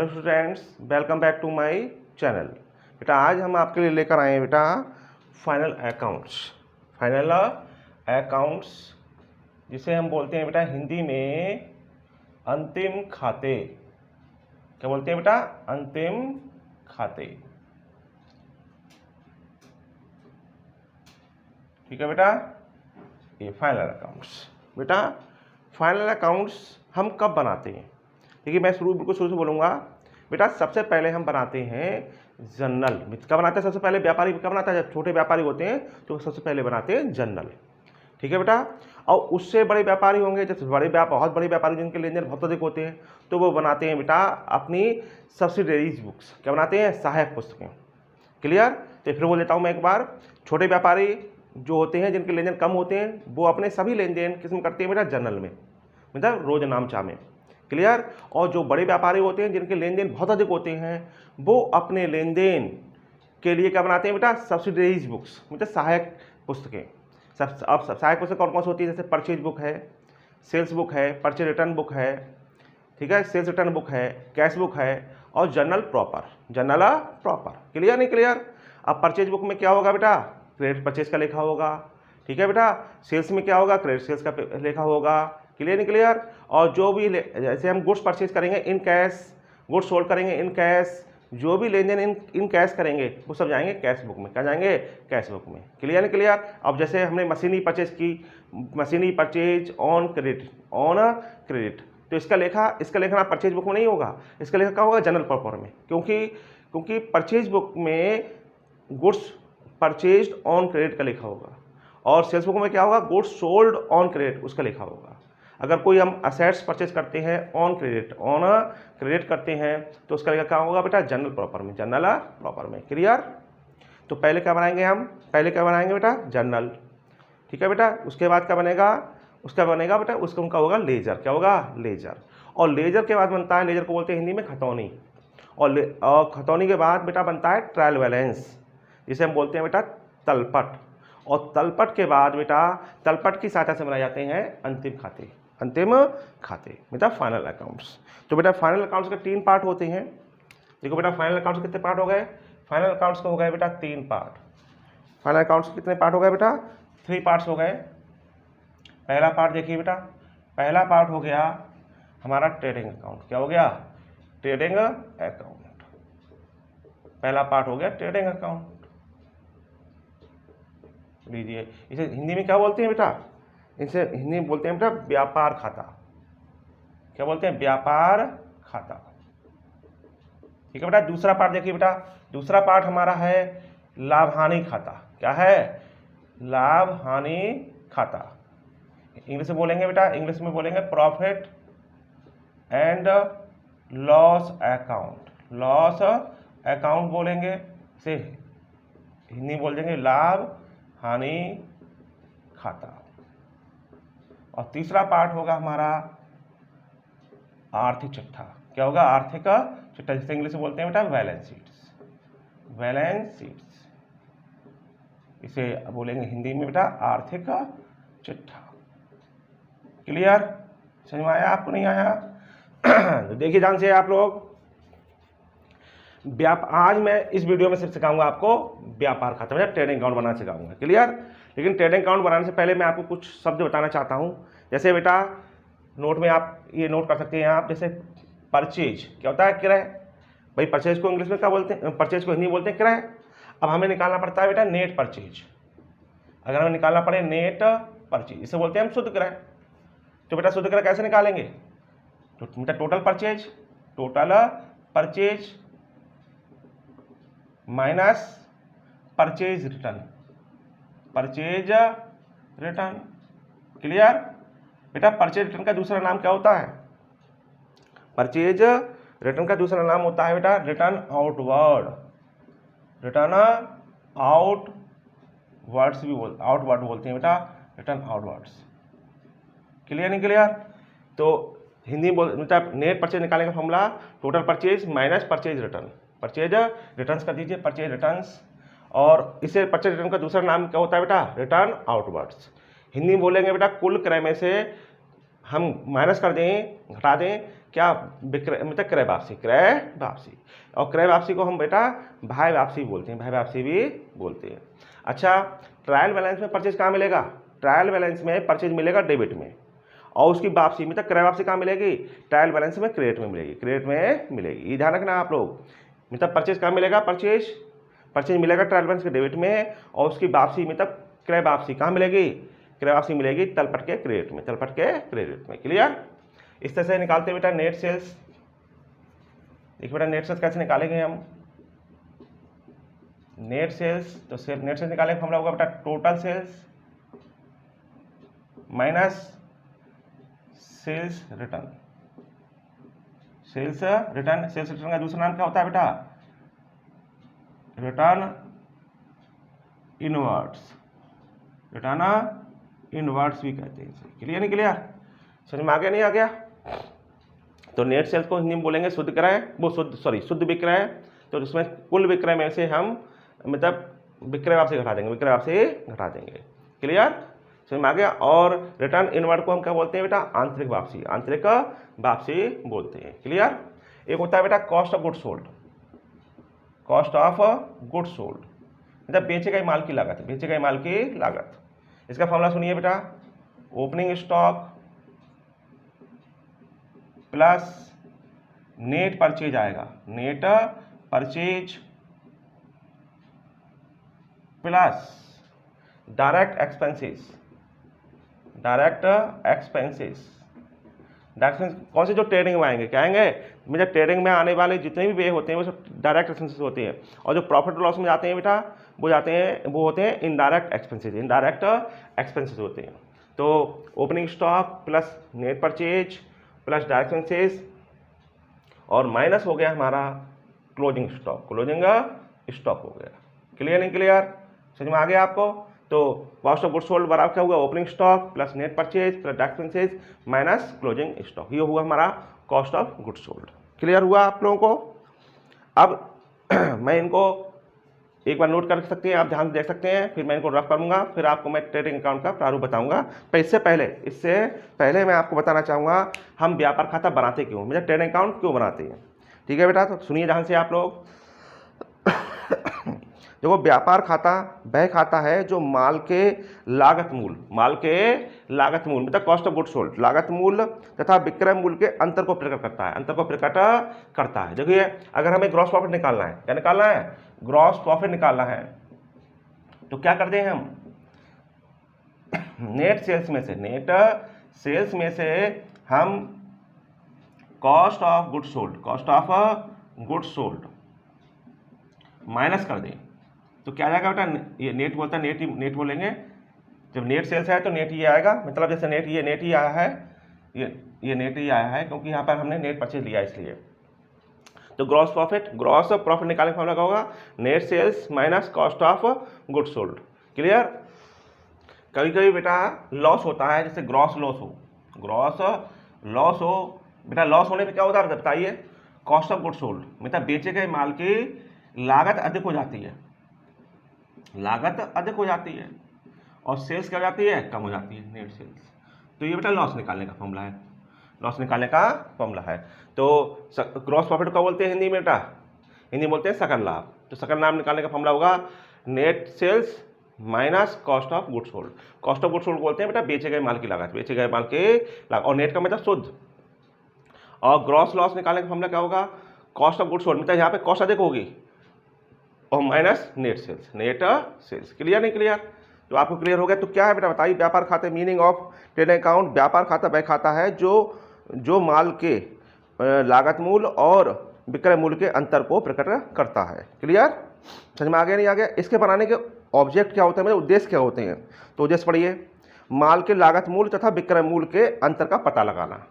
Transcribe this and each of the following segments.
Hello students, welcome back to my channel. बेटा आज हम आपके लिए लेकर आए हैं बेटा फाइनल अकाउंट्स जिसे हम बोलते हैं बेटा हिंदी में अंतिम खाते। क्या बोलते हैं बेटा? अंतिम खाते। ठीक है बेटा, ये फाइनल अकाउंट्स। बेटा फाइनल अकाउंट्स हम कब बनाते हैं? देखिए मैं बिल्कुल शुरू से बोलूँगा। बेटा सबसे पहले हम बनाते हैं जर्नल। कब बनाते हैं? सबसे पहले व्यापारी कब बनाता है? जब छोटे व्यापारी होते हैं तो सबसे पहले बनाते हैं जर्नल। ठीक है बेटा, और उससे बड़े व्यापारी होंगे, जैसे बहुत बड़े व्यापारी जिनके लेन देन बहुत अधिक होते हैं तो वो बनाते हैं बेटा अपनी सब्सिडरीज बुक्स। क्या बनाते हैं? सहायक पुस्तकें। क्लियर? तो फिर बोल देता हूँ मैं एक बार। छोटे व्यापारी जो होते हैं जिनके लेन देन कम होते हैं वो अपने सभी लेन देन किस में करते हैं बेटा? जर्नल में, मतलब रोज नामचा में। क्लियर? और जो बड़े व्यापारी होते हैं जिनके लेन देन बहुत अधिक होते हैं वो अपने लेन देन के लिए क्या बनाते हैं बेटा? सब्सिडरीज बुक्स, मतलब सहायक पुस्तकें। अब सहायक पुस्तक कौन कौन सी होती है? जैसे परचेज बुक है, सेल्स बुक है, परचेज रिटर्न बुक है, ठीक है, सेल्स रिटर्न बुक है, कैश बुक है और जर्नल प्रॉपर। क्लियर नहीं क्लियर? अब परचेज बुक में क्या होगा बेटा? क्रेडिट परचेज का लेखा होगा। ठीक है बेटा, सेल्स में क्या होगा? क्रेडिट सेल्स का लेखा होगा। क्लियर नहीं क्लियर? और जो भी जैसे हम गुड्स परचेज करेंगे इन कैश, गुड्स सोल्ड करेंगे इन कैश, जो भी लेन देन इन कैश करेंगे वो सब जाएंगे कैश बुक में। क्या जाएंगे? कैश बुक में। क्लियर नहीं क्लियर? अब जैसे हमने मशीनरी परचेज की, मशीनरी परचेज ऑन क्रेडिट, तो इसका लेखा परचेज बुक में नहीं होगा, इसका लेखा क्या होगा? जनरल प्रॉपर में। क्योंकि परचेज बुक में गुड्स परचेज्ड ऑन क्रेडिट का लेखा होगा और सेल्स बुक में क्या होगा? गुड्स सोल्ड ऑन क्रेडिट उसका लेखा होगा। अगर कोई हम असेट्स परचेज करते हैं ऑन क्रेडिट करते हैं तो उसका लेखा क्या होगा बेटा? जनरल प्रॉपर में। क्लियर? तो पहले क्या बनाएंगे हम? पहले क्या बनाएंगे बेटा? जर्नल। ठीक है बेटा, उसके बाद क्या बनेगा? उसका बनेगा बेटा उसका उनका होगा लेजर। क्या होगा? लेजर। और लेजर के बाद बनता है, लेजर को बोलते हैं हिंदी में खतौनी। और खतौनी के बाद बेटा बनता है ट्रायल बैलेंस, जिसे हम बोलते हैं बेटा तलपट। और तलपट के बाद बेटा तलपट की सहायता से बनाए जाते हैं अंतिम खाते मतलब फाइनल अकाउंट्स। तो बेटा फाइनल अकाउंट्स के 3 पार्ट होते हैं। देखो बेटा फाइनल अकाउंट्स कितने पार्ट हो गए? फाइनल अकाउंट्स के हो गए बेटा 3 पार्ट। फाइनल अकाउंट्स कितने पार्ट हो गए बेटा? 3 पार्ट्स हो गए। पहला पार्ट देखिए बेटा, पहला पार्ट हो गया हमारा ट्रेडिंग अकाउंट। क्या हो गया? Trading account. पहला पार्ट हो गया ट्रेडिंग अकाउंट। लीजिए, इसे हिंदी में क्या बोलते हैं बेटा? इसे हिंदी में बोलते हैं बेटा व्यापार खाता। क्या बोलते हैं? व्यापार खाता। ठीक है बेटा, दूसरा पार्ट देखिए बेटा, दूसरा पार्ट हमारा है लाभ हानि खाता। क्या है? लाभ हानि खाता। इंग्लिश में बोलेंगे बेटा, इंग्लिश में बोलेंगे profit and loss account. Loss account बोलेंगे, इसे हिंदी बोल देंगे लाभ हानि खाता। और तीसरा पार्ट होगा हमारा आर्थिक चिट्ठा। क्या होगा? आर्थिक चिट्ठा, जिसे इंग्लिश में बोलते हैं बेटा बैलेंस शीट्स। इसे बोलेंगे हिंदी में बेटा आर्थिक चिट्ठा। क्लियर? समझ में आया? आपको नहीं आया? तो देखिए ध्यान से आप लोग, आज मैं इस वीडियो में सिर्फ सिखाऊंगा आपको व्यापार खाता, मतलब ट्रेडिंग अकाउंट बनाना सिखाऊंगा। क्लियर? लेकिन ट्रेडिंग अकाउंट बनाने से पहले मैं आपको कुछ शब्द बताना चाहता हूं। जैसे बेटा नोट में आप ये नोट कर सकते हैं आप, जैसे परचेज क्या होता है? क्रय। भाई परचेज को इंग्लिश में क्या बोलते हैं? परचेज को हिंदी में बोलते हैं क्रय। अब हमें निकालना पड़ता है बेटा नेट परचेज। अगर हमें निकालना पड़े नेट परचेज, इसे बोलते हैं हम शुद्ध क्रय। तो बेटा शुद्ध क्रय कैसे निकालेंगे? तो बेटा total purchase minus purchase return. Clear? बेटा परचेज रिटर्न का दूसरा नाम क्या होता है? परचेज रिटर्न का दूसरा नाम होता है बेटा रिटर्न आउटवर्ड बोलते हैं बेटा, रिटर्न आउटवर्ड्स। क्लियर नहीं क्लियर? तो हिंदी मतलब नेट परचेज निकालने का formula total purchase minus purchase return. Purchase returns कर दीजिए, परचेज रिटर्न्स। और इसे परचेज रिटर्न का दूसरा नाम क्या होता है बेटा? Return outwards. हिंदी में बोलेंगे बेटा कुल क्रय में से हम माइनस कर दें, घटा दें क्या, विक्रय मतलब क्रय वापसी, क्रय वापसी। और क्रय वापसी को हम बेटा भाई वापसी बोलते हैं, भाई वापसी भी बोलते हैं। अच्छा, ट्रायल बैलेंस में परचेज कहाँ मिलेगा? ट्रायल बैलेंस में परचेज मिलेगा डेबिट में, और उसकी वापसी मतलब क्रय वापसी कहाँ मिलेगी? ट्रायल बैलेंस में क्रेडिट में मिलेगी, क्रेडिट में मिलेगी। ये ध्यान रखना आप लोग, मतलब परचेज कहाँ मिलेगा? परचेज मिलेगा ट्रायल बैलेंस के डेबिट में, और उसकी वापसी मतलब क्रय वापसी कहाँ मिलेगी? क्रय वापसी मिलेगी तलपट के क्रेडिट में, तलपट के क्रेडिट में। क्लियर? इस तरह से निकालते हैं बेटा नेट सेल्स। देखिए बेटा नेट सेल्स कैसे निकालेंगे हम? नेट सेल्स, तो नेट सेल्स निकालेंगे फॉर्मूला होगा बेटा total sales minus sales return. Sales return का दूसरा नाम क्या होता है बेटा? रिटर्न इनवर्ड्स, रिटर्न इनवर्ड्स भी कहते हैं इसे। क्लियर नहीं क्लियर? समझ में आ गया नहीं आ गया? तो नेट सेल्स को हिंदी में बोलेंगे शुद्ध क्रय, वो शुद्ध विक्रय। तो इसमें कुल विक्रय में से हम मतलब विक्रय वापसी घटा देंगे, विक्रय वापसी घटा देंगे। क्लियर? समझ में आ गया? और रिटर्न इनवर्ड को हम क्या बोलते हैं बेटा? आंतरिक वापसी, आंतरिक वापसी बोलते हैं। क्लियर? एक होता है बेटा cost of goods sold, cost of goods sold मतलब बेचे गए माल की लागत, बेचे गए माल की लागत। इसका फॉर्मूला सुनिए बेटा, opening stock plus net purchase आएगा, net purchase plus direct expenses, direct expenses. कौन से? जो ट्रेडिंग में आएंगे, क्या आएंगे? मतलब ट्रेडिंग में आने वाले जितने भी वे होते हैं वो सब डायरेक्ट एक्सपेंसेस होते हैं, और जो प्रॉफिट लॉस में जाते हैं बेटा वो होते हैं इनडायरेक्ट एक्सपेंसेस, इनडायरेक्ट एक्सपेंसेस होते हैं। तो opening stock plus net purchase plus direct expenses, और माइनस हो गया हमारा क्लोजिंग स्टॉक, क्लोजिंग स्टॉक हो गया। क्लियर नहीं क्लियर? समझ में आ गया आपको? तो कॉस्ट ऑफ गुड्स सोल्ड बराबर क्या हुआ? Opening stock plus net purchase plus direct expenses minus closing stock, ये हुआ हमारा cost of goods sold. Clear हुआ आप लोगों को? अब मैं इनको एक बार नोट कर सकते हैं, आप ध्यान से देख सकते हैं, फिर मैं इनको रफ करूंगा, फिर आपको मैं ट्रेडिंग अकाउंट का प्रारूप बताऊंगा। पर इससे पहले मैं आपको बताना चाहूँगा हम व्यापार खाता बनाते क्यों, मतलब ट्रेडिंग अकाउंट क्यों बनाते हैं। ठीक है बेटा? तो सुनिए ध्यान से आप लोग। देखो, व्यापार खाता वह खाता है जो माल के लागत मूल, मतलब कॉस्ट ऑफ गुड्स सोल्ड, लागत मूल तथा विक्रय मूल्य के अंतर को प्रकट करता है, अंतर को प्रकट करता है। देखिए, अगर हमें ग्रॉस प्रॉफिट निकालना है, क्या निकालना है? ग्रॉस प्रॉफिट निकालना है, तो क्या करते हैं हम? नेट सेल्स में से हम cost of goods sold minus कर दें, तो क्या आएगा बेटा? ये नेट बोलता है, नेट बोलेंगे। जब नेट सेल्स है तो नेट ये आएगा, मतलब जैसे नेट ही आया है, ये नेट ही आया है क्योंकि यहाँ पर हमने नेट परचेज लिया इसलिए। तो ग्रॉस प्रॉफिट निकालने का फॉर्मूला क्या होगा? Net sales minus cost of goods sold. Clear? कभी कभी बेटा लॉस होता है, जैसे ग्रॉस लॉस हो बेटा, लॉस होने पे क्या होता है बताइए? कॉस्ट ऑफ गुड्स सोल्ड मतलब बेचे गए माल की लागत अधिक हो जाती है, और सेल्स क्या हो जाती है? कम हो जाती है, नेट सेल्स। तो ये बेटा लॉस निकालने का फॉर्मूला है, तो ग्रॉस प्रॉफिट को बोलते हैं हिंदी में बेटा? हिंदी बोलते हैं सकल लाभ। तो सकल लाभ निकालने का फॉर्मूला होगा net sales minus cost of goods sold. Cost of goods sold बोलते हैं बेटा बेचे गए माल की लागत, और नेट का मतलब शुद्ध। और ग्रॉस लॉस निकालने का फॉर्मूला क्या होगा? कॉस्ट ऑफ गुड्स सोल्ड मतलब यहाँ पे कॉस्ट अधिक होगी, और माइनस नेट सेल्स। क्लियर नहीं क्लियर? तो आपको क्लियर हो गया? तो क्या है बेटा बताइए व्यापार खाते, मीनिंग ऑफ ट्रेडिंग अकाउंट। व्यापार खाता वह खाता है जो माल के लागत मूल्य और विक्रय मूल्य के अंतर को प्रकट करता है। क्लियर? समझ में आ गया नहीं आ गया? इसके बनाने के ऑब्जेक्ट क्या होते हैं, मतलब उद्देश्य क्या होते हैं? तो उद्देश्य पढ़िए, माल के लागत मूल्य तथा विक्रय मूल्य के अंतर का पता लगाना।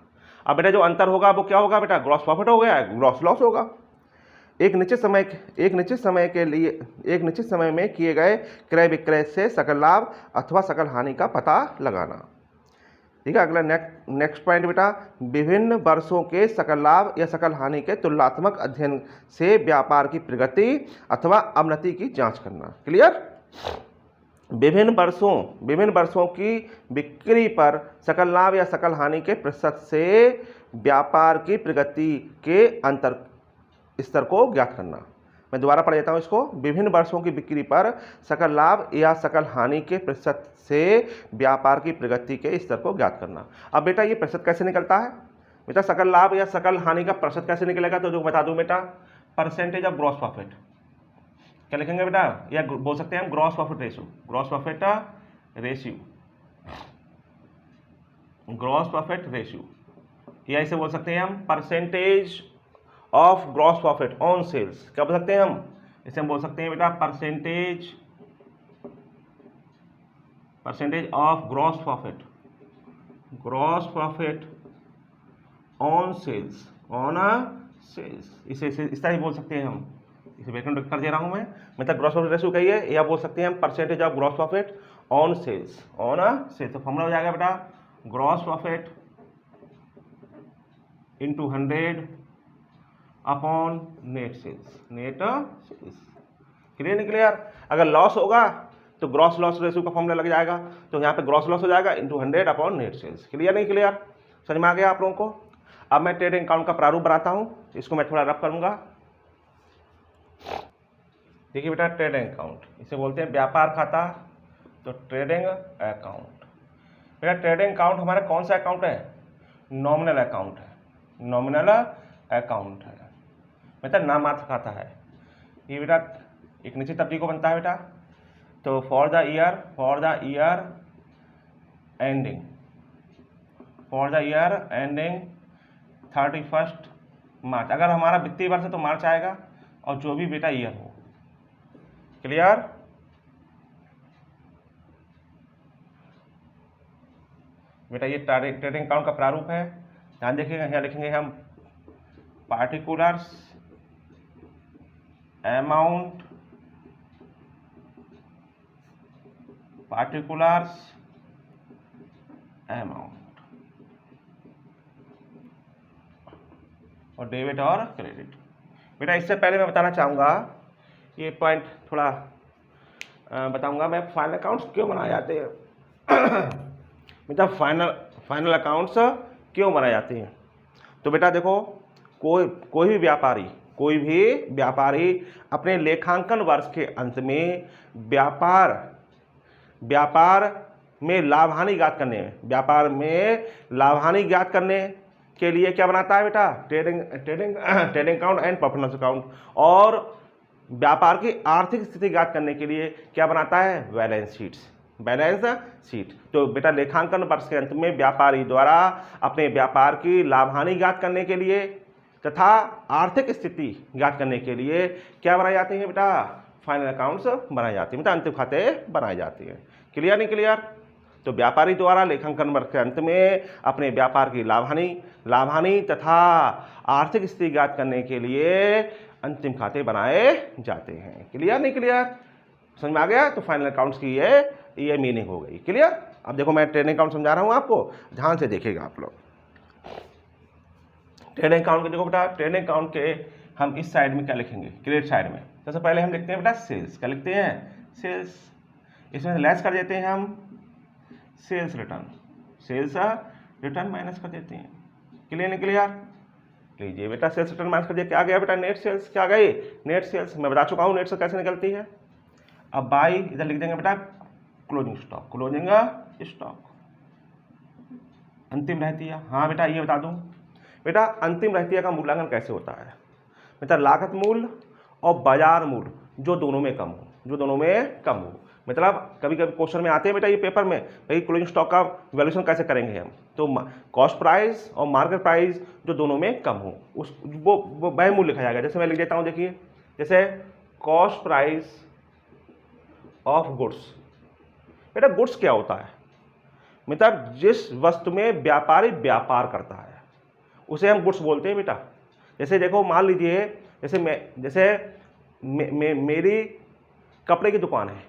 अब बेटा जो अंतर होगा वो क्या होगा बेटा? ग्रॉस प्रॉफिट हो गया, ग्रॉस लॉस होगा। एक निश्चित समय में किए गए क्रय विक्रय से सकल लाभ अथवा सकल हानि का पता लगाना। ठीक है? अगला नेक्स्ट पॉइंट बेटा, विभिन्न वर्षों के सकल लाभ या सकल हानि के तुलनात्मक अध्ययन से व्यापार की प्रगति अथवा अवनति की जांच करना। क्लियर? विभिन्न वर्षों की बिक्री पर सकल लाभ या सकल हानि के प्रतिशत से व्यापार की प्रगति के अंतर स्तर को ज्ञात करना। मैं दोबारा पढ़ देता हूँ इसको। विभिन्न वर्षों की बिक्री पर सकल लाभ या सकल हानि के प्रतिशत से व्यापार की प्रगति के स्तर को ज्ञात करना। अब बेटा ये प्रतिशत कैसे निकलता है? बेटा सकल लाभ या सकल हानि का प्रतिशत कैसे निकलेगा? तो जो बता दूं बेटा, परसेंटेज ऑफ ग्रॉस प्रॉफिट। क्या लिखेंगे बेटा? या बोल सकते हैं हम gross profit ratio. Gross profit ratio, gross profit ratio, या इसे बोल सकते हैं हम percentage of gross profit on sales. क्या बोल सकते हैं हम? इसे हम बोल सकते हैं बेटा percentage of gross profit on sales, इसे इस तरह बोल सकते हैं हम। इसे ब्रैकेट कर दे रहा हूं मैं, मतलब ग्रॉस प्रॉफिट रेशियो कहिए, या बोल सकते हैं हम percentage of gross profit on sales, तो फॉर्मूला हो जाएगा बेटा gross profit into 100 upon net sales. Clear नहीं क्लियर? अगर लॉस होगा तो ग्रॉस लॉस रेशियो का फॉर्मूला लग जाएगा, तो यहाँ पे ग्रॉस लॉस हो जाएगा into 100 upon net sales. Clear नहीं क्लियर? समझ में आ गया आप लोगों को? अब मैं ट्रेडिंग अकाउंट का प्रारूप बनाता हूँ, इसको मैं थोड़ा रफ करूंगा। देखिए बेटा, ट्रेडिंग अकाउंट इसे बोलते हैं व्यापार खाता, तो ट्रेडिंग अकाउंट। बेटा ट्रेडिंग अकाउंट हमारा कौन सा अकाउंट है? नॉमिनल अकाउंट है, नॉमिनल अकाउंट है, मतलब नाममात्र खाता है। ये बेटा एक निश्चित अवधि को बनता है बेटा, तो फॉर द ईयर एंडिंग 31 मार्च। अगर हमारा वित्तीय वर्ष है तो मार्च आएगा, और जो भी बेटा ईयर हो। क्लियर? बेटा ये ट्रेडिंग अकाउंट का प्रारूप है, ध्यान देखिएगा। यहाँ लिखेंगे हम पार्टिकुलर्स अमाउंट और डेबिट और क्रेडिट। बेटा इससे पहले मैं बताना चाहूँगा, ये पॉइंट थोड़ा बताऊंगा मैं, फाइनल अकाउंट्स क्यों बनाए जाते हैं। बेटा फाइनल अकाउंट्स क्यों बनाए जाते हैं? तो बेटा देखो, कोई भी व्यापारी अपने लेखांकन वर्ष के अंत में व्यापार में लाभ हानि ज्ञात करने के लिए क्या बनाता है बेटा? Trading account and performance account. और व्यापार की आर्थिक स्थिति ज्ञात करने के लिए क्या बनाता है? Balance sheet. तो बेटा लेखांकन वर्ष के अंत में व्यापारी द्वारा अपने व्यापार की लाभ हानि ज्ञात करने के लिए तथा आर्थिक स्थिति ज्ञात करने के लिए क्या बनाए जाते हैं बेटा? फाइनल अकाउंट्स बनाए जाते हैं, मतलब अंतिम खाते बनाए जाते हैं। क्लियर नहीं क्लियर? तो व्यापारी द्वारा लेखांकन वर्ष के अंत में अपने व्यापार की लाभ हानि तथा आर्थिक स्थिति ज्ञात करने के लिए अंतिम खाते बनाए जाते हैं। क्लियर नहीं क्लियर? समझ में आ गया? तो फाइनल अकाउंट्स की ये मीनिंग हो गई। क्लियर? अब देखो मैं ट्रेडिंग अकाउंट समझा रहा हूं आपको, ध्यान से देखिएगा आप लोग। ट्रेडिंग अकाउंट के देखो बेटा, ट्रेडिंग अकाउंट के हम इस साइड में क्या लिखेंगे? क्रेडिट साइड में सबसे पहले हम लिखते हैं बेटा सेल्स। क्या लिखते हैं? सेल्स। इसमें लेस कर देते हैं हम सेल्स रिटर्न माइनस कर देते हैं। क्लियर नहीं क्लियर? लीजिए बेटा, सेल्स रिटर्न माइनस कर दिया, क्या आ गया बेटा? Net sales. क्या गई? Net sales. मैं बता चुका हूँ नेट सेल्स कैसे निकलती है। अब बाई इधर लिख देंगे बेटा क्लोजिंग स्टॉक, अंतिम रहतिया। हाँ बेटा ये बता दूं बेटा, अंतिम रहतिया का मूल्यांकन कैसे होता है? बेटा लागत मूल्य और बाजार मूल्य जो दोनों में कम हो। मतलब कभी कभी क्वेश्चन में आते हैं बेटा ये पेपर में, भाई क्लोजिंग स्टॉक का वैल्यूएशन कैसे करेंगे हम? तो कॉस्ट प्राइस और मार्केट प्राइस जो दोनों में कम हो, वो वह मूल्य लिखा जाएगा। जैसे मैं लिख देता हूँ, देखिए जैसे कॉस्ट प्राइस ऑफ गुड्स। बेटा गुड्स क्या होता है? मतलब जिस वस्तु में व्यापारी व्यापार करता है उसे हम गुड्स बोलते हैं बेटा। जैसे देखो मान लीजिए, मेरी कपड़े की दुकान है।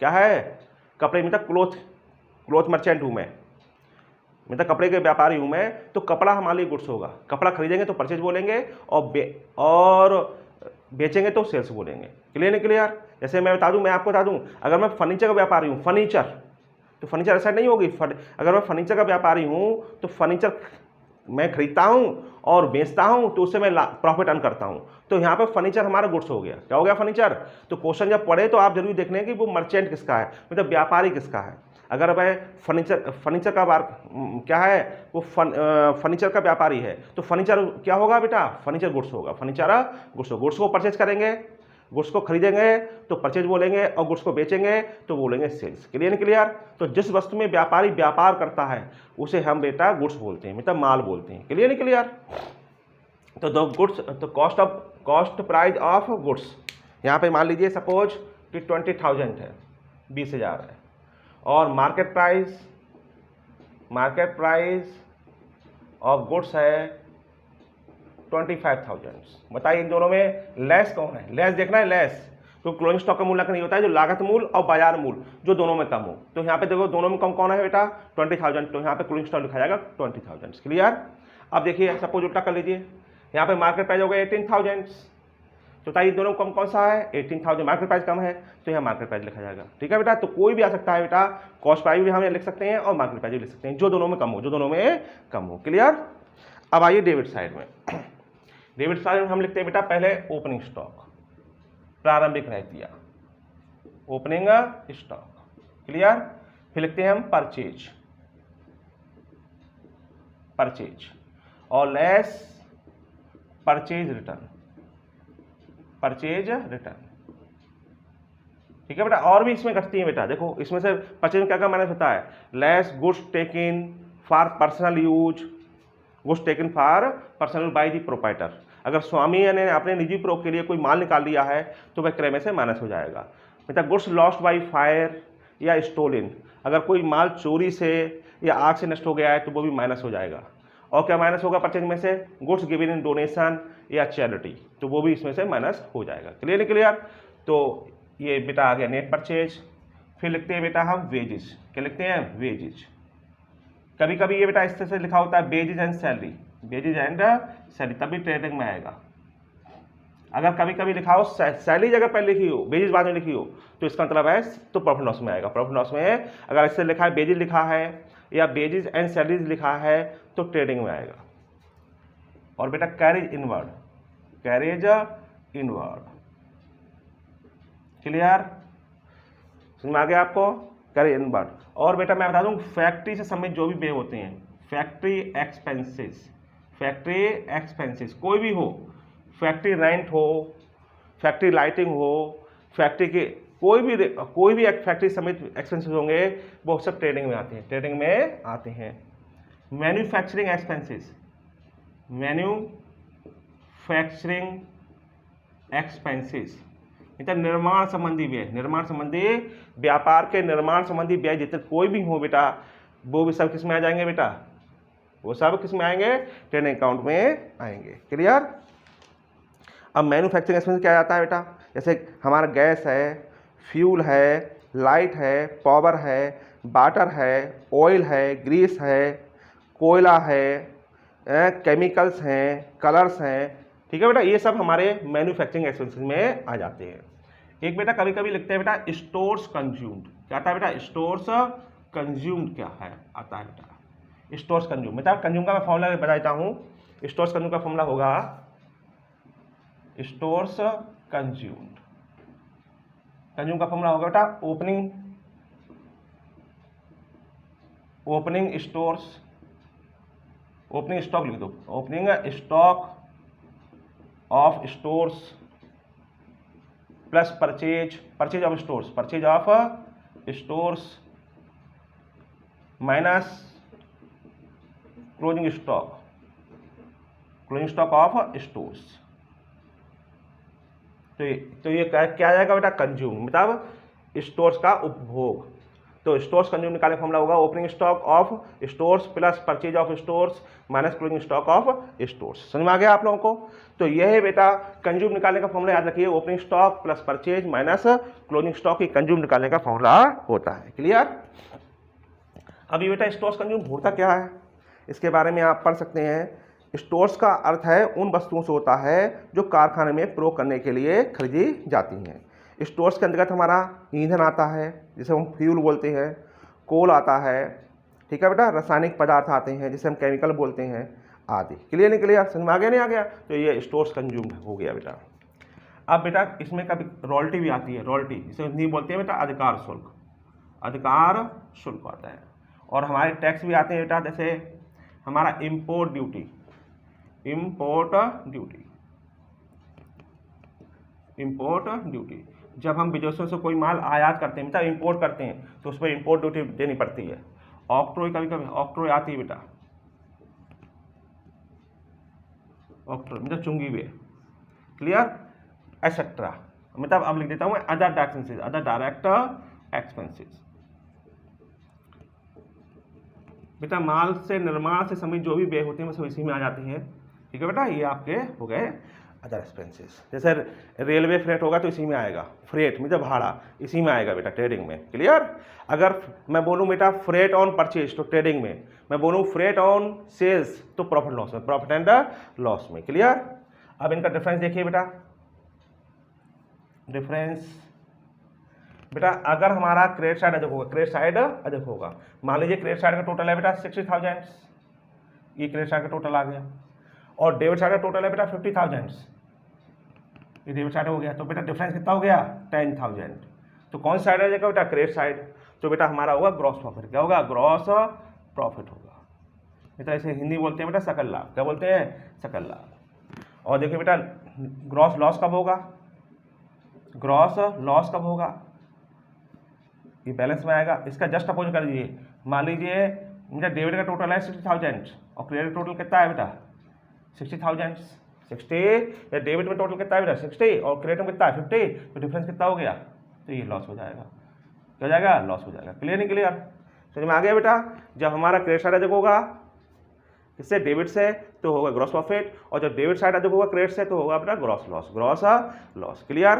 क्या है? कपड़े, मतलब क्लोथ मर्चेंट हूँ मैं, मतलब कपड़े के व्यापारी हूँ मैं। तो कपड़ा हमारे लिए गुड्स होगा। कपड़ा खरीदेंगे तो परचेज बोलेंगे, और बेचेंगे तो सेल्स बोलेंगे। क्लियर नहीं क्लियर? जैसे मैं आपको बता दूं, अगर मैं फर्नीचर का व्यापारी हूँ, फर्नीचर, तो फर्नीचर ऐसा नहीं होगी। अगर मैं फर्नीचर का व्यापारी हूँ तो फर्नीचर मैं खरीदता हूँ और बेचता हूँ, तो उससे मैं प्रॉफिट अर्न करता हूँ। तो यहाँ पे फर्नीचर हमारा गुड्स हो गया। क्या हो गया? फर्नीचर। तो क्वेश्चन जब पढ़े तो आप जरूर देखने कि वो मर्चेंट किसका है, मतलब व्यापारी किसका है। अगर वह फर्नीचर का क्या है, वो फर्नीचर का व्यापारी है, तो फर्नीचर क्या होगा बेटा? फर्नीचर गुड्स होगा। फर्नीचर गुड्स को परचेज करेंगे, गुड्स को खरीदेंगे तो परचेज बोलेंगे, और गुड्स को बेचेंगे तो बोलेंगे सेल्स। क्लियर नहीं क्लियर? तो जिस वस्तु में व्यापारी व्यापार करता है उसे हम बेटा गुड्स बोलते हैं, मतलब माल बोलते हैं। क्लियर नहीं क्लियर? तो दो गुड्स, तो कॉस्ट प्राइस ऑफ गुड्स, यहाँ पे मान लीजिए सपोज कि 20,000 है, 20,000 है, और मार्केट प्राइस ऑफ गुड्स है 25,000। बताइए इन दोनों में लेस कौन है? लेस देखना है, लेस, तो क्लोजिंग स्टॉक का मूल्यांकन नहीं होता है जो लागत मूल्य और बाजार मूल्य जो दोनों में कम हो। तो यहाँ पे देखो दोनों में कम कौन है बेटा? 20,000। तो यहाँ पे क्लोजिंग स्टॉक लिखा जाएगा 20,000। क्लियर? अब देखिए सपोज उल्टा कर लीजिए, यहाँ पे मार्केट प्राइस हो गया 18,000। तो बताइए दोनों कम कौन सा है? 18,000। मार्केट प्राइस कम है तो यहाँ मार्केट प्राइस लिखा जाएगा। ठीक है बेटा? तो कोई भी आ सकता है बेटा, कॉस्ट प्राइस भी हम लिख सकते हैं और मार्केट प्राइस भी लिख सकते हैं, जो दोनों में कम हो। क्लियर? अब आइए डेबिट साइड में। डेबिट साइड में हम लिखते हैं बेटा पहले ओपनिंग स्टॉक, प्रारंभिक रहतिया, ओपनिंग स्टॉक। क्लियर? फिर लिखते हैं हम परचेज और लेस परचेज रिटर्न। ठीक है बेटा? और भी इसमें घटती है बेटा, देखो इसमें से परचेज में क्या क्या माइनस होता है? Less goods taken for personal use, goods taken for personal by the proprietor. अगर स्वामी ने अपने निजी प्रयोग के लिए कोई माल निकाल लिया है तो वह क्रय में से माइनस हो जाएगा। बेटा गुड्स लॉस्ट बाय फायर या स्टोलन, अगर कोई माल चोरी से या आग से नष्ट हो गया है तो वो भी माइनस हो जाएगा। और क्या माइनस होगा परचेज में से? गुड्स गिवन इन डोनेशन या चैरिटी, तो वो भी इसमें से माइनस हो जाएगा। क्लियर नहीं क्लियर? तो ये बेटा आ गया नेट परचेज। फिर लिखते हैं बेटा हम वेजेस। क्या लिखते हैं? वेजेज। कभी कभी ये बेटा इस तरह से लिखा होता है वेजेज एंड सैलरी, तभी ट्रेडिंग में आएगा। अगर कभी कभी लिखा हो सैलरी अगर पहले लिखी हो, वेजेज बाद में लिखी हो, तो इसका मतलब है तो प्रॉफिट लॉस में आएगा। प्रॉफिट लॉस में अगर इससे लिखा है वेजेज लिखा है या वेजेज एंड सैलरीज लिखा है तो ट्रेडिंग में आएगा। और बेटा कैरेज इनवर्ड, क्लियर? समझ में आ गया आपको? Carriage inward. और बेटा मैं बता दूं फैक्ट्री से संबंधित जो भी व्यय होते हैं, फैक्ट्री एक्सपेंसेस कोई भी हो, फैक्ट्री रेंट हो, फैक्ट्री लाइटिंग हो, फैक्ट्री के कोई भी फैक्ट्री समेत एक्सपेंसेस होंगे वो सब ट्रेडिंग में आते हैं। मैन्युफैक्चरिंग एक्सपेंसेस मतलब निर्माण संबंधी व्यापार के निर्माण संबंधी व्यय जितने कोई भी हो बेटा, वो भी सब किस में आ जाएंगे बेटा? वो सब किस में आएंगे? ट्रेडिंग अकाउंट में आएंगे। क्लियर? अब मैन्युफैक्चरिंग एक्सपेंस क्या आता है बेटा? जैसे हमारा गैस है, फ्यूल है, लाइट है, पावर है, वाटर है, ऑयल है, ग्रीस है, कोयला है, केमिकल्स हैं, कलर्स हैं। ठीक है बेटा? ये सब हमारे मैन्युफैक्चरिंग एक्सपेंसेस में आ जाते हैं। एक बेटा कभी कभी लिखते हैं बेटा स्टोर्स कंज्यूम्ड। क्या आता है बेटा? स्टोर्स कंज्यूम्ड क्या है? आता है बेटा स्टोर्स कंज्यूम। मतलब कंज्यूम का मैं फॉर्मूला बता देता हूँ। स्टोर्स कंज्यूम का फॉर्मूला होगा स्टोर्स कंज्यूम्ड। कंज्यूम का फॉर्मूला होगा बेटा ओपनिंग स्टॉक लिख दो, opening stock of stores plus purchase of stores minus closing stock of stores. तो ये क्या आ जाएगा बेटा? कंज्यूम, मतलब स्टोर्स का उपभोग। तो स्टोर्स कंज्यूम निकालने का फॉर्मूला होगा opening stock of stores plus purchase of stores minus closing stock of stores. समझ में आ गया आप लोगों को? तो यह है बेटा कंज्यूम निकालने का फॉर्मूला, याद रखिए opening stock plus purchase minus closing stock की कंज्यूम निकालने का फॉर्मूला होता है। क्लियर? अब ये बेटा स्टोर्स कंज्यूम होता क्या है इसके बारे में आप पढ़ सकते हैं स्टोर्स का अर्थ है उन वस्तुओं से होता है जो कारखाने में प्रयोग करने के लिए खरीदी जाती हैं। स्टोर्स के अंतर्गत हमारा ईंधन आता है जिसे हम फ्यूल बोलते हैं, कोल आता है, ठीक है बेटा, रासायनिक पदार्थ आते हैं जिसे हम केमिकल बोलते हैं आदि। क्लियर नहीं क्लियर, समझ में आ गया नहीं आ गया? तो ये स्टोर्स कंज्यूम्ड हो गया बेटा। अब बेटा इसमें कभी रॉयल्टी भी आती है, रॉयल्टी जिसे हिंदी में बोलते हैं बेटा अधिकार शुल्क, अधिकार शुल्क आता है। और हमारे टैक्स भी आते हैं बेटा, जैसे हमारा import duty, import duty, import duty जब हम विदेशों से कोई माल आयात करते हैं बेटा, इंपोर्ट करते हैं तो उस पर इम्पोर्ट ड्यूटी देनी पड़ती है। ऑक्ट्रोय कभी कभी ऑक्ट्रोय आती है बेटा, ऑक्ट्रोय मतलब चुंगी हुए, क्लियर, एक्सेट्रा। मतलब अब लिख देता हूँ मैं other direct expenses, other direct expenses. बेटा माल से निर्माण से संबंधित जो भी व्यय होते हैं वो सब इसी में आ जाती हैं, ठीक है बेटा। ये आपके हो गए अदर एक्सपेंसेस। जैसे रेलवे फ्रेट होगा तो इसी में आएगा, फ्रेट मतलब भाड़ा इसी में आएगा बेटा ट्रेडिंग में, क्लियर। अगर मैं बोलूँ बेटा फ्रेट ऑन परचेज तो ट्रेडिंग में, मैं बोलूँ फ्रेट ऑन सेल्स तो प्रॉफिट लॉस में, प्रॉफिट एंड लॉस में, क्लियर। अब इनका डिफरेंस देखिए बेटा, डिफरेंस बेटा अगर हमारा क्रेडिट साइड अधिक होगा, क्रेडिट साइड अधिक होगा, मान लीजिए क्रेडिट साइड का टोटल है बेटा 60,000, ये क्रेडिट साइड का टोटल आ गया, और डेबिट साइड का टोटल है बेटा 50,000, ये डेबिट साइड हो गया, तो बेटा डिफरेंस कितना हो गया 10,000। तो कौन सा साइड आ जाएगा बेटा, क्रेडिट साइड। तो बेटा हमारा होगा ग्रॉस प्रॉफिट, क्या होगा, ग्रॉस प्रॉफिट होगा बेटा। इसे हिंदी बोलते हैं बेटा सकल लाभ, क्या बोलते हैं, सकल लाभ। और देखिए बेटा ग्रॉस लॉस कब होगा, ग्रॉस लॉस कब होगा, ये बैलेंस में आएगा। इसका जस्ट अपोज कर दीजिए, मान लीजिए मेरा डेबिट का टोटल है 60,000 और क्रेडिट टोटल कितना है बेटा 60,000, 60 या डेबिट में टोटल कितना है बेटा 60 और क्रेडिट में कितना है 50, तो डिफरेंस कितना हो गया, तो ये लॉस हो जाएगा, क्या हो जाएगा, लॉस हो जाएगा। क्लियर नहीं क्लियर, समझ में आ गया बेटा। जब हमारा क्रेडिट साइड अधिक होगा इससे डेबिट से तो होगा ग्रॉस प्रॉफिट, और जब डेबिट साइड अधिक होगा क्रेडिट से तो होगा बेटा gross loss, gross loss, clear.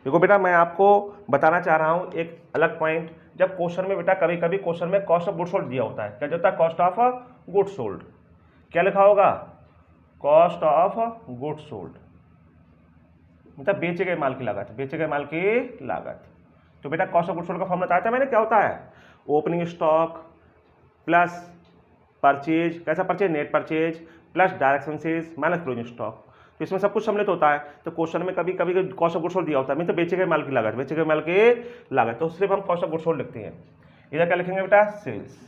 देखो बेटा मैं आपको बताना चाह रहा हूँ एक अलग पॉइंट, जब क्वेश्चन में बेटा कभी कभी क्वेश्चन में कॉस्ट ऑफ गुड्स सोल्ड दिया होता है, क्या होता है, कॉस्ट ऑफ गुड्स सोल्ड, क्या लिखा होगा, कॉस्ट ऑफ गुड्स सोल्ड मतलब बेचे गए माल की लागत, बेचे गए माल की लागत। तो बेटा कॉस्ट ऑफ गुड्स सोल्ड का फॉर्मूला बताया था मैंने, क्या होता है, ओपनिंग स्टॉक प्लस परचेज, कैसा purchase, net purchase plus direct expenses minus closing stock. तो इसमें सब कुछ सम्मिलित होता है। तो क्वेश्चन में कभी कभी कॉस्ट ऑफ गुड्स सोल्ड दिया होता है, मतलब बेचे गए माल की लागत, बेचे गए माल की लागत, तो सिर्फ हम कॉस्ट ऑफ गुड्स सोल्ड लिखते हैं। इधर क्या लिखेंगे बेटा, सेल्स,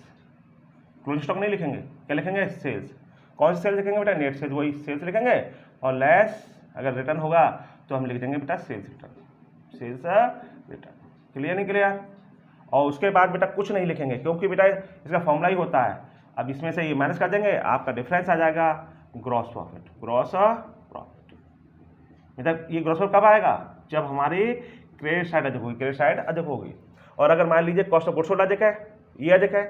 क्लोजिंग स्टॉक नहीं लिखेंगे, क्या लिखेंगे, सेल्स। कौन सी सेल्स लिखेंगे बेटा, नेट सेल्स, वही सेल्स लिखेंगे, और लेस अगर रिटर्न होगा तो हम लिख देंगे बेटा sales return, sales return. Clear नहीं क्लियर। और उसके बाद बेटा कुछ नहीं लिखेंगे क्योंकि बेटा इसका फॉर्मूला ही होता है। अब इसमें से ये माइनस कर देंगे, आपका डिफरेंस आ जाएगा ग्रॉस प्रॉफिट, ग्रॉस प्रॉफिट। मतलब ये ग्रॉस प्रॉफिट कब आएगा, जब हमारी क्रेडिट साइड अधिक होगी, क्रेडिट साइड अधिक होगी। और अगर मान लीजिए कॉस्ट ऑफ गुड्स सोल्ड अधिक है, ये अधिक है,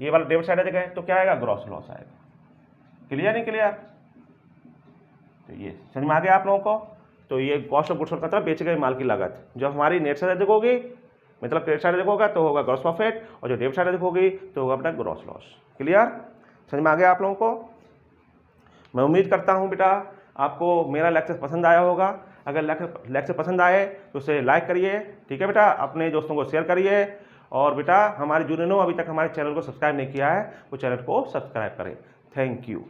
ये वाला डेबिट साइड अधिक है, तो क्या आएगा, ग्रॉस लॉस आएगा। क्लियर नहीं क्लियर। तो ये समझ में आ गया आप लोगों को। तो ये कॉस्ट ऑफ गुड्स सोल्ड का मतलब बेचे गए माल की लागत, जब हमारी नेट साइड अधिक होगी मतलब क्रेडिट साइड अधिक होगा तो होगा ग्रॉस प्रॉफिट, और जो डेबिट साइड अधिक होगी तो होगा बेटा ग्रॉस लॉस। क्लियर, समझ में आ गया आप लोगों को। मैं उम्मीद करता हूँ बेटा आपको मेरा लेक्चर पसंद आया होगा। अगर लेक्चर पसंद आए तो उसे लाइक करिए, ठीक है बेटा, अपने दोस्तों को शेयर करिए। और बेटा हमारे जो अभी तक हमारे चैनल को सब्सक्राइब नहीं किया है वो चैनल को सब्सक्राइब करें। Thank you.